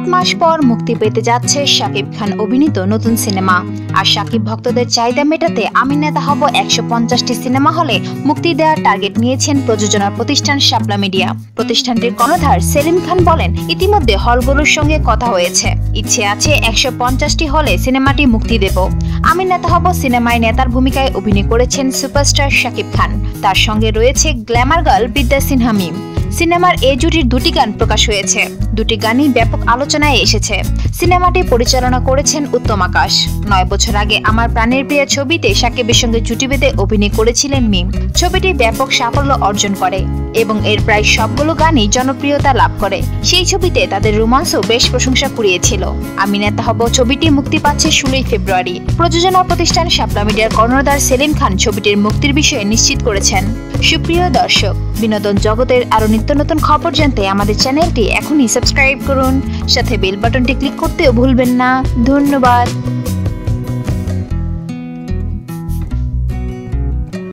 7 মাস পর মুক্তি পেতে যাচ্ছে শাকিব খান অভিনীত নতুন সিনেমা। আর শাকিব ভক্তদের চাহিদা মেটাতে আমি নেতা হব 150টি সিনেমা হলে মুক্তি দেওয়ার টার্গেট নিয়েছেন প্রযোজনা প্রতিষ্ঠান শাপলা মিডিয়া। প্রতিষ্ঠানটির কর্ণধার সেলিম খান বলেন, ইতিমধ্যে হলগুলোর সঙ্গে কথা হয়েছে, ইচ্ছে আছে 150টি হলে সিনেমাটি মুক্তি দেব। আমি নেতা হব সিনেমায় নেতার ভূমিকায় অভিনয় করেছেন সুপারস্টার শাকিব খান, তার সঙ্গে রয়েছে গ্ল্যামার গার্ল বিদ্যা সিনহা মিম। সিনেমার এই জুটির 2টি গান প্রকাশ হয়েছে, 2টি গানই ব্যাপক আলোচনায় এসেছে। সিনেমাটি পরিচালনা করেছেন উত্তম আকাশ। 9 বছর আগে আমার প্রাণের প্রিয় ছবিতে শাকিবের সঙ্গে জুটি বেঁধে অভিনয় করেছিলেন মিম। ছবিটি ব্যাপক সাফল্য অর্জন করে এবং এর প্রায় সবগুলো গানই জনপ্রিয়তা লাভ করে। সেই ছবিতে তাদের রোমান্সও বেশ প্রশংসা কুড়িয়েছিল। আমি নেতা হব ছবিটি মুক্তি পাচ্ছে 16 ফেব্রুয়ারি। প্রযোজনা প্রতিষ্ঠান শাপলা মিডিয়ার কর্ণধার সেলিম খান ছবিটির মুক্তির বিষয়ে নিশ্চিত করেছেন। সুপ্রিয় দর্শক, বিনোদন জগতের আরো নিত্য নতুন খবর জানতে আমাদের চ্যানেলটি এখনই সাবস্ক্রাইব করুন, সাথে বেল বাটনটি ক্লিক করতেও ভুলবেন না। ধন্যবাদ।